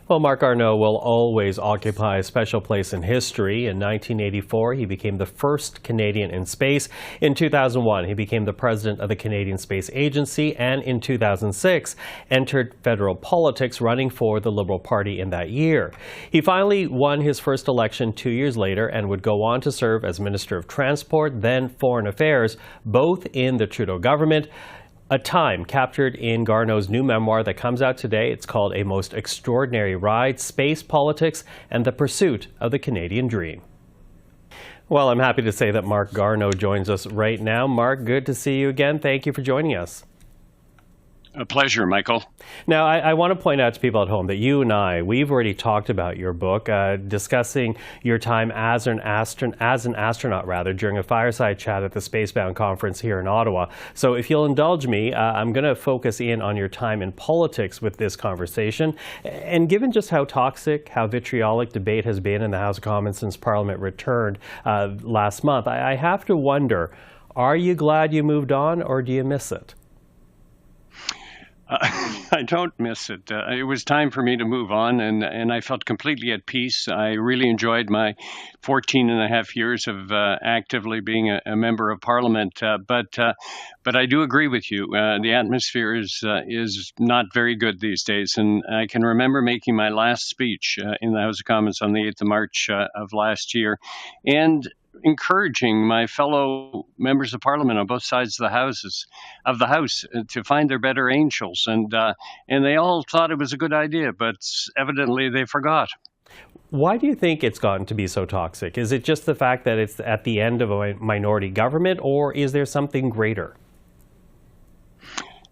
Well, Marc Garneau will always occupy a special place in history. In 1984, he became the first Canadian in space. In 2001, he became the president of the Canadian Space Agency, and in 2006, entered federal politics, running for the Liberal Party in that year. He finally won his first election 2 years later and would go on to serve as Minister of Transport, then Foreign Affairs, both in the Trudeau government. A time captured in Garneau's new memoir that comes out today. It's called A Most Extraordinary Ride, Space Politics and the Pursuit of the Canadian Dream. Well, I'm happy to say that Marc Garneau joins us right now. Marc, good to see you again. Thank you for joining us. A pleasure, Michael. Now, I want to point out to people at home that you and we've already talked about your book, discussing your time as an astronaut during a fireside chat at the Spacebound conference here in Ottawa. So if you'll indulge me, I'm going to focus in on your time in politics with this conversation. And given just how toxic, how vitriolic debate has been in the House of Commons since Parliament returned last month, I have to wonder, are you glad you moved on, or do you miss it? I don't miss it. It was time for me to move on, and I felt completely at peace. I really enjoyed my 14 and a half years of actively being a member of Parliament. But I do agree with you. The atmosphere is not very good these days. And I can remember making my last speech in the House of Commons on the 8th of March of last year, and encouraging my fellow members of Parliament on both sides of the House to find their better angels, and they all thought it was a good idea, but evidently they forgot. Why do you think it's gotten to be so toxic? Is it just the fact that it's at the end of a minority government, or is there something greater?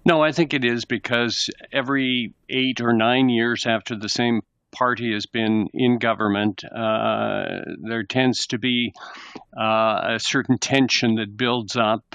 No, I think it is because every 8 or 9 years after the same party has been in government, there tends to be a certain tension that builds up,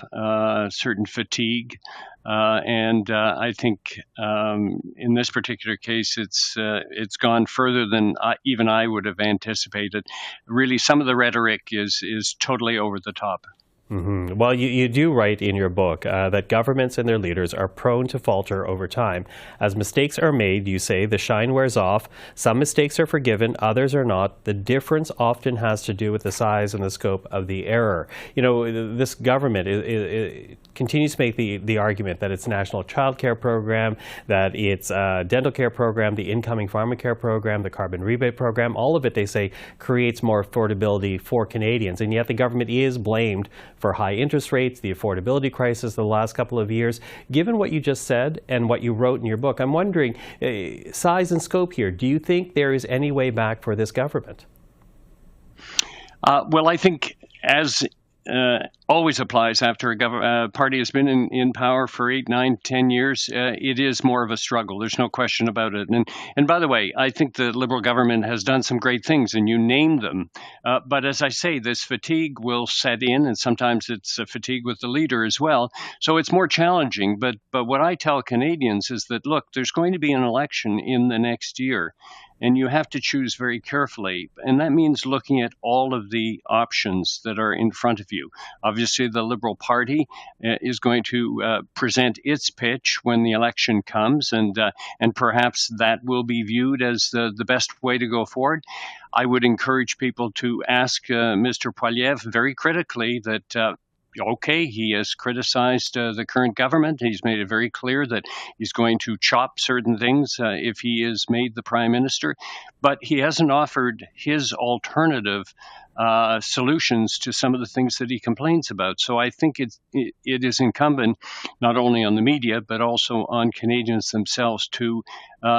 certain fatigue. And I think in this particular case, it's gone further than even I would have anticipated. Really, some of the rhetoric is totally over the top. Mm-hmm. Well, you do write in your book that governments and their leaders are prone to falter over time. As mistakes are made, you say, the shine wears off. Some mistakes are forgiven, others are not. The difference often has to do with the size and the scope of the error. You know, this government it continues to make the argument that its national child care program, that its dental care program, the incoming pharmacare program, the carbon rebate program, all of it, they say, creates more affordability for Canadians. And yet the government is blamed for high interest rates, the affordability crisis the last couple of years. Given what you just said and what you wrote in your book, I'm wondering, size and scope here, do you think there is any way back for this government? Well, I think as always applies after a party has been in power for 8, 9, 10 years, it is more of a struggle. There's no question about it. And by the way, I think the Liberal government has done some great things, and you named them. But as I say, this fatigue will set in, and sometimes it's a fatigue with the leader as well. So it's more challenging. But what I tell Canadians is that, look, there's going to be an election in the next year, and you have to choose very carefully. And that means looking at all of the options that are in front of you. Obviously, the Liberal Party is going to present its pitch when the election comes, and perhaps that will be viewed as the best way to go forward. I would encourage people to ask Mr. Poilievre very critically that okay, he has criticized the current government. He's made it very clear that he's going to chop certain things if he is made the prime minister. But he hasn't offered his alternative solutions to some of the things that he complains about. So I think it is incumbent not only on the media, but also on Canadians themselves to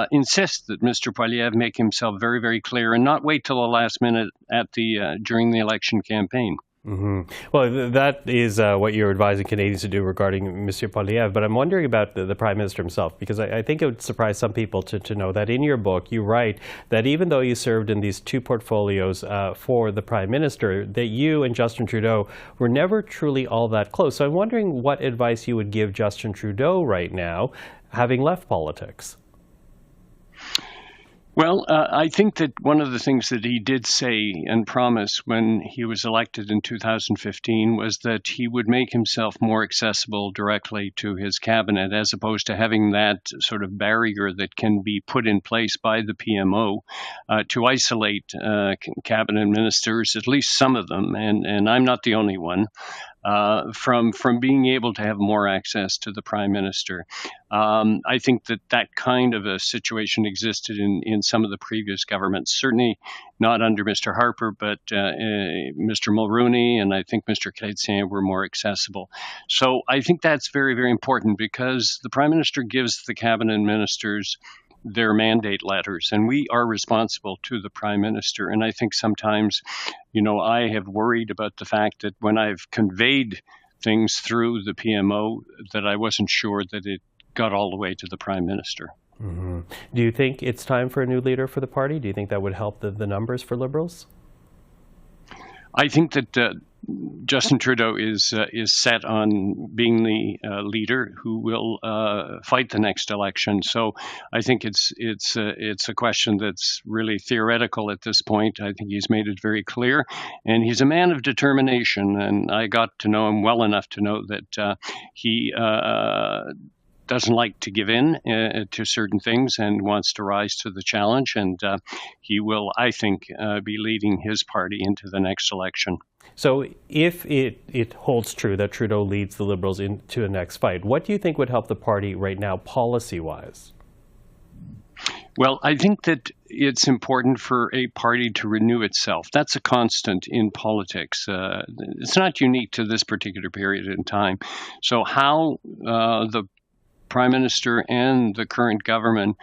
insist that Mr. Poilievre make himself very, very clear and not wait till the last minute during the election campaign. Mm-hmm. Well, that is what you're advising Canadians to do regarding Mr. Poilievre. But I'm wondering about the Prime Minister himself, because I think it would surprise some people to know that in your book you write that even though you served in these two portfolios for the Prime Minister, that you and Justin Trudeau were never truly all that close. So I'm wondering what advice you would give Justin Trudeau right now, having left politics. Well, I think that one of the things that he did say and promise when he was elected in 2015 was that he would make himself more accessible directly to his cabinet, as opposed to having that sort of barrier that can be put in place by the PMO to isolate cabinet ministers, at least some of them, and I'm not the only one, from being able to have more access to the prime minister. I think that kind of a situation existed in some of the previous governments, certainly not under Mr. Harper, but Mr. Mulroney and I think Mr. Chrétien were more accessible. So I think that's very, very important because the prime minister gives the cabinet ministers their mandate letters, and we are responsible to the prime minister. And I think sometimes, I have worried about the fact that when I've conveyed things through the PMO, that I wasn't sure that it got all the way to the prime minister. Mm-hmm. Do you think it's time for a new leader for the party? Do you think that would help the numbers for Liberals? I think that Justin Trudeau is set on being the leader who will fight the next election. So I think it's a question that's really theoretical at this point. I think he's made it very clear, and he's a man of determination. And I got to know him well enough to know that he doesn't like to give in to certain things and wants to rise to the challenge. And he will, I think, be leading his party into the next election. So if it holds true that Trudeau leads the Liberals into a next fight, what do you think would help the party right now policy-wise? Well, I think that it's important for a party to renew itself. That's a constant in politics. It's not unique to this particular period in time. So how the Prime Minister and the current government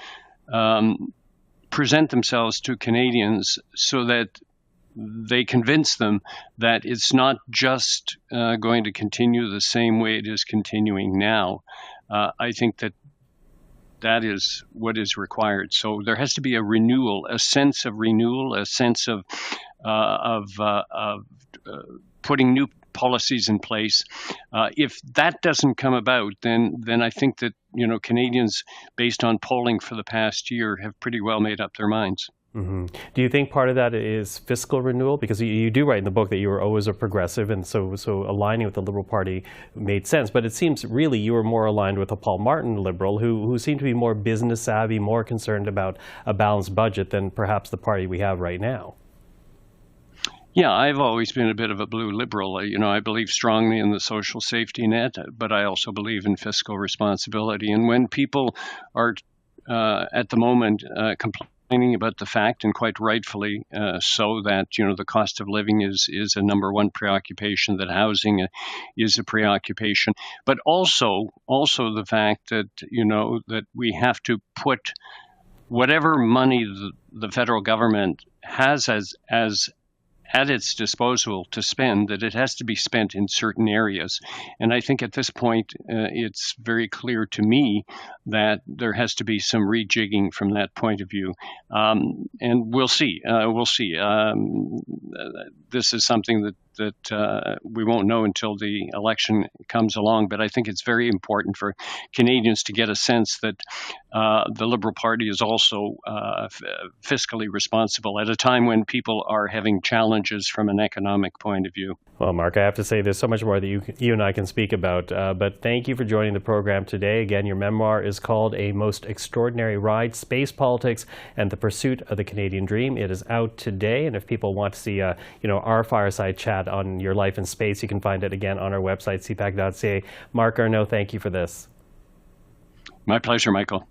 present themselves to Canadians so that they convince them that it's not just going to continue the same way it is continuing now. I think that is what is required. So there has to be a renewal, a sense of renewal, a sense of putting new policies in place. If that doesn't come about, then I think that Canadians, based on polling for the past year, have pretty well made up their minds. Mm-hmm. Do you think part of that is fiscal renewal? Because you do write in the book that you were always a progressive, and so aligning with the Liberal Party made sense. But it seems really you were more aligned with a Paul Martin Liberal who seemed to be more business savvy, more concerned about a balanced budget than perhaps the party we have right now. Yeah, I've always been a bit of a blue Liberal. I believe strongly in the social safety net, but I also believe in fiscal responsibility. And when people are at the moment complaining about the fact, and quite rightfully so, that the cost of living is a number one preoccupation, that housing is a preoccupation, but also the fact that that we have to put whatever money the federal government has as at its disposal to spend, that it has to be spent in certain areas. And I think at this point, it's very clear to me that there has to be some rejigging from that point of view. And we'll see. This is something that we won't know until the election comes along. But I think it's very important for Canadians to get a sense that the Liberal Party is also fiscally responsible at a time when people are having challenges from an economic point of view. Well, Marc, I have to say there's so much more that you and I can speak about, but thank you for joining the program today. Again, your memoir is called A Most Extraordinary Ride, Space Politics and the Pursuit of the Canadian Dream. It is out today, and if people want to see our fireside chat on your life in space, you can find it again on our website, cpac.ca. Marc Garneau, thank you for this. My pleasure, Michael.